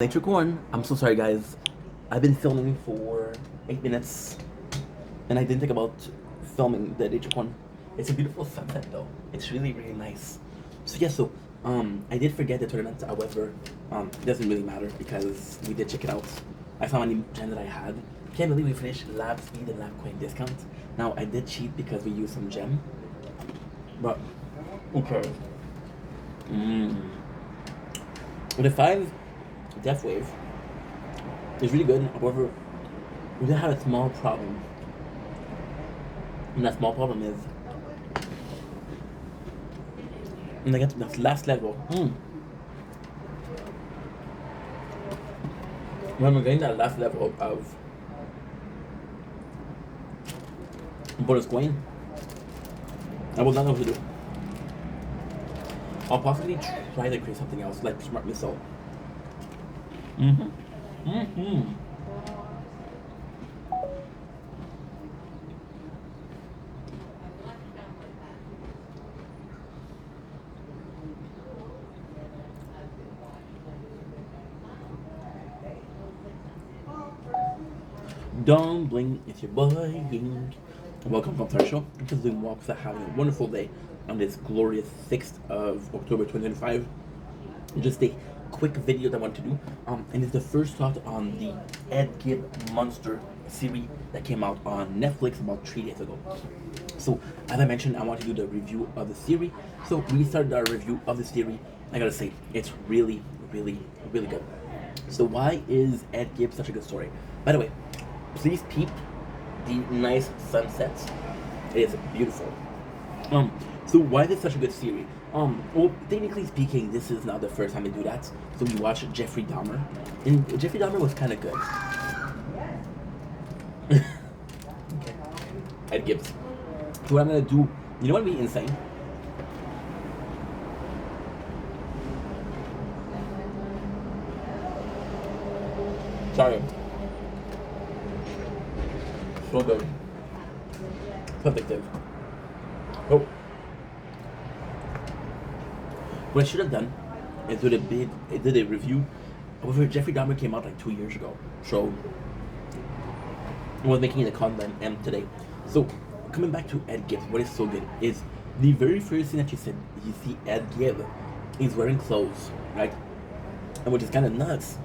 Nature Corn. I'm so sorry, guys. I've been filming for 8 minutes, and I didn't think about filming the Nature Corn. It's a beautiful sunset, though. It's really, really nice. I did forget the tournament. However, it doesn't really matter because we did check it out. I found a new gem that I had. Can't believe we finished Lab Speed and Lab Coin discount. Now I did cheat because we used some gem, but okay. With a 5 Death Wave is really good. However, we did have a small problem. And that small problem is when I get to the last level. When we're getting that last level of bonus coin, I will not know what to do. I'll possibly try to create something else like Smart Missile. Don't blink, it's your boy Ying. Welcome from our show. I'm just doing walks that having a wonderful day on this glorious 6th of October 2025. Just a quick video that I want to do. And it's the first thought on the Ed Gibb Monster series that came out on Netflix about 3 days ago. So, as I mentioned, I want to do the review of the series. So, we started our review of the series. I gotta say, it's really, really, really good. So, why is Ed Gibb such a good story? By the way, please peep the nice sunsets. It is beautiful. So why is it such a good series? Well, technically speaking, this is not the first time they do that. So we watched Jeffrey Dahmer, and Jeffrey Dahmer was kind of good. Okay. Ed Gibbs. So what I'm gonna do, you know what would be insane? Sorry. So good. Addictive. Oh. What I should have done is did a review. However, Jeffrey Dahmer came out like 2 years ago. So I was making the content and today. So coming back to Ed Gibb, what is so good is the very first thing that you see Ed Gibb is wearing clothes, right? And which is kind of nuts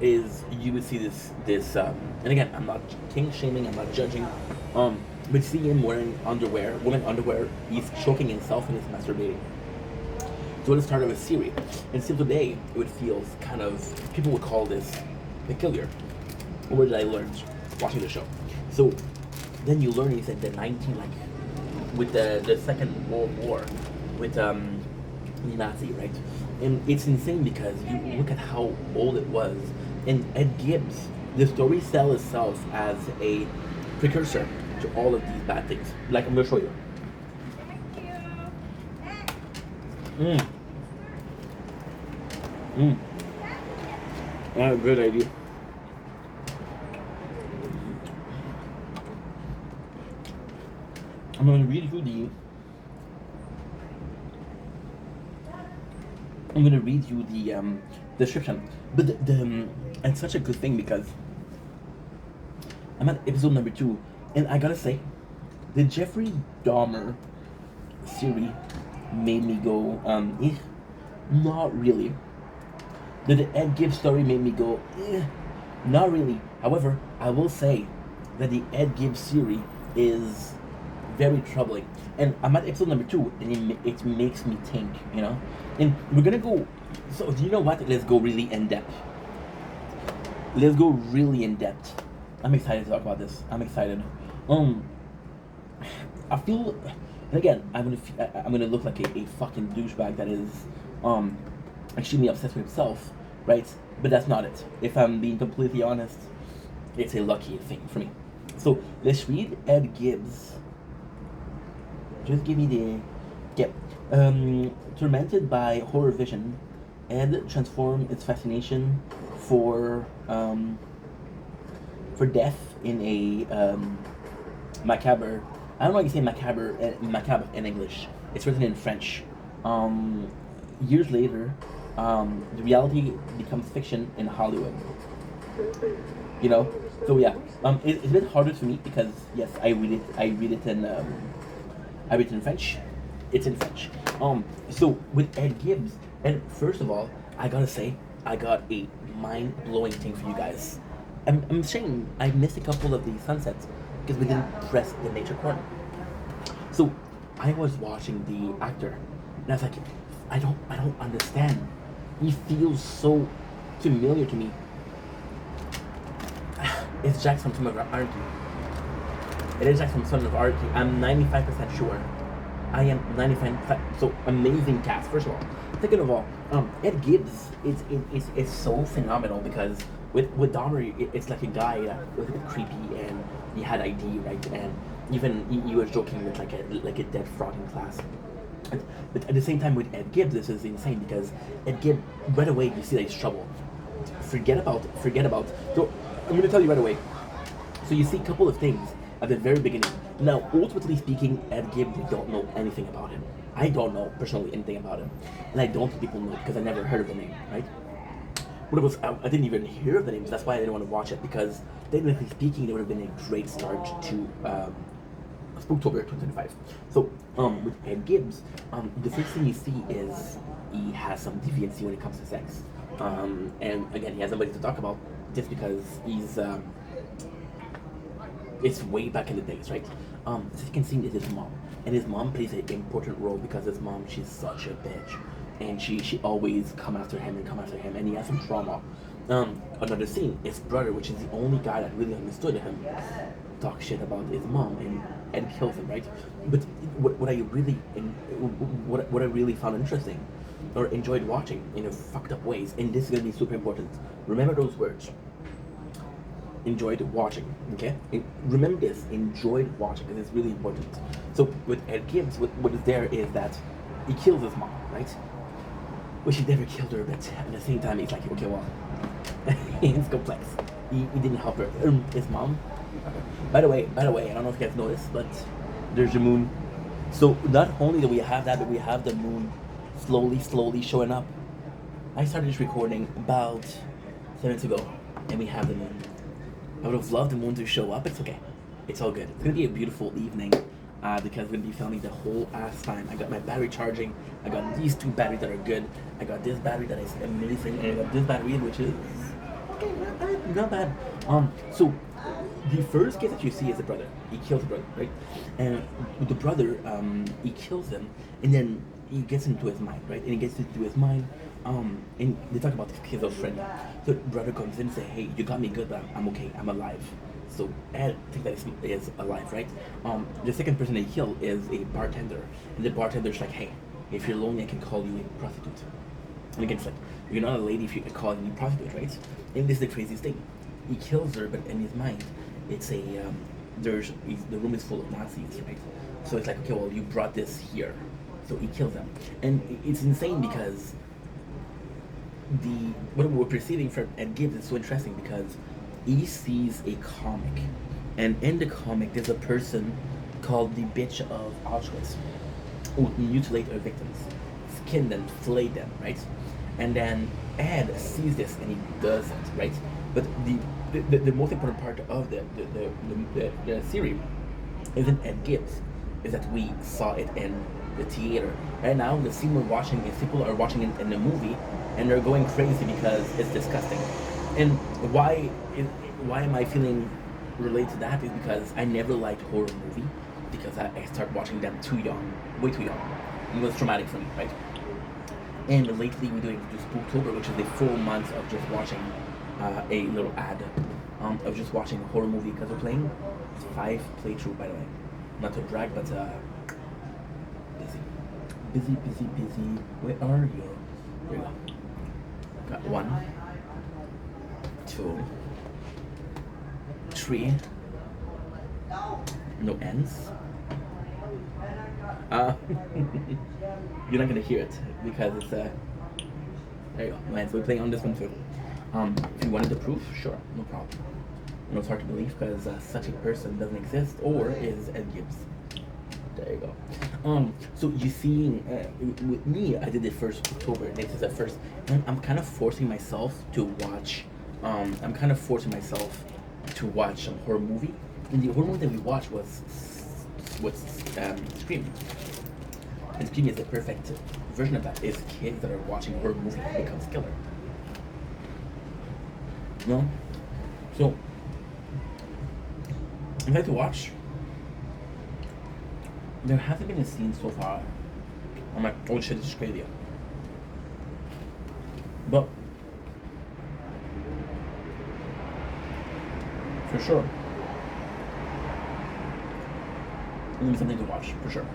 is you would see this and again, I'm not king shaming, I'm not judging, but see him wearing underwear, women underwear, he's choking himself and he's masturbating. So at the start of a series, and still today, it would feel kind of, people would call this peculiar. Where did I learn? Watching the show. So then you learn, he said the 19, like, with the Second World War, with the Nazi, right? And it's insane because you look at how old it was. And Ed Gibbs, the story sells itself as a precursor to all of these bad things. Like, I'm gonna show you. Yeah, good idea. I'm gonna read you the description. But it's such a good thing because I'm at episode number 2, and I gotta say, the Jeffrey Dahmer series made me go, not really. The Ed Gibb story made me go, not really. However, I will say that the Ed Gibb series is very troubling. And I'm at episode number 2, and it makes me think, you know? And we're gonna go, so do you know what? Let's go really in depth. Let's go really in depth. I'm excited to talk about this. I'm excited. I feel, and again, I'm gonna look like a fucking douchebag that is, extremely obsessed with himself, right? But that's not it. If I'm being completely honest, it's a lucky thing for me. So let's read Ed Gibbs. Just give me the... Yeah. Tormented by horror vision, Ed transformed its fascination for death in a macabre... I don't know how you say macabre in English. It's written in French. Years later, the reality becomes fiction in Hollywood. You know, so yeah, it's a bit harder to me because yes, I read it in French. It's in French. So with Ed Gibbs, and first of all, I gotta say, I got a mind blowing thing for you guys. I'm saying I missed a couple of the sunsets because we didn't press the nature corner. So I was watching the actor, and I was like, I don't understand. He feels so familiar to me. It's Jackson from Arky. It is Jackson from Arky. I'm 95% sure. I am 95%. So amazing cast. First of all, second of all, Ed Gibbs is so phenomenal because with Donner, it's like a guy that was a bit creepy and he had ID, right, and even he was joking with like a dead frog in class. But at the same time with Ed Gibbs, this is insane because Ed Gibbs right away you see that he's trouble. Forget about. So I'm gonna tell you right away. So you see a couple of things at the very beginning. Now, ultimately speaking, Ed Gibbs, we don't know anything about him. I don't know personally anything about him, and I don't think people know because I never heard of the name, right? What it was, I didn't even hear of the names. That's why I didn't want to watch it because technically speaking, it would have been a great start to Spooktober 2025. So with Ed Gibbs, the first thing you see is he has some deviancy when it comes to sex, and again, he has nobody to talk about just because he's. It's way back in the days, right? Second scene is his mom, and his mom plays an important role because his mom, she's such a bitch, and she always come after him, and he has some trauma. Another scene, his brother, which is the only guy that really understood him, talk shit about his mom and kills him, right? But what I really found interesting or enjoyed watching in a fucked up ways, and this is gonna be super important. Remember those words. Enjoyed watching, okay? And remember this, enjoyed watching, because it's really important. So with Ed Gibbs, what is there is that he kills his mom, right? But he never killed her, but at the same time, he's like, okay, well, it's complex. He didn't help her. His mom. By the way, I don't know if you guys noticed, but there's the moon. So not only do we have that, but we have the moon slowly showing up. I started this recording about 7 minutes ago, and we have the moon. I would have loved the moon to show up. It's okay. It's all good. It's gonna be a beautiful evening because we're gonna be filming the whole ass time. I got my battery charging. I got these two batteries that are good. I got this battery that is amazing, and I got this battery which is okay, not bad. So the first case that you see is the brother. He kills the brother, right? And the brother, he kills him, and then he gets into his mind, right? And he gets into his mind. And they talk about schizophrenia. So brother comes in and say, "Hey, you got me good, but I'm okay. I'm alive." So Ed thinks that is alive, right? The second person they kill is a bartender, and the bartender's like, "Hey, if you're lonely, I can call you a prostitute." And again, it's like, "You're not a lady if you call you a prostitute, right?" And this is the craziest thing. He kills her, but in his mind, it's a the room is full of Nazis, right? So it's like, okay, well, you brought this here, so he kills them, and it's insane because what we're perceiving from Ed Gibbs is so interesting because he sees a comic, and in the comic there's a person called the bitch of Auschwitz who mutilate her victims, skin them, flay them, right? And then Ed sees this and he does it, right? But the most important part of the series isn't Ed Gibbs, is that we saw it in the theater. Right now, the scene we're watching is people are watching it in the movie, and they're going crazy because it's disgusting. And why am I feeling related to that is because I never liked horror movie because I started watching them too young, way too young. It was traumatic for me, right? And lately we're doing just Spooktober, which is a full month of just watching a little ad of just watching a horror movie because we're playing 5 playthrough, by the way. Not to brag, but busy. Where are you? There you go. Got 1, 2, 3. No ends. You're not gonna hear it because it's there you go. No ends. We're playing on this one too. If you wanted the proof, sure, no problem. You know, it's hard to believe because such a person doesn't exist or is Ed Gibbs. There you go. So you see, with me, I did it first October. This is the first, I'm kind of forcing myself to watch. I'm kind of forcing myself to watch a horror movie. And the horror movie that we watched was Scream. And Scream is the perfect version of that. Is kids that are watching a horror movie and become killer. You know? So I'd like to watch. There hasn't been a scene so far. I'm like, oh shit, this is crazy. But for sure, it's gonna be something to watch for sure.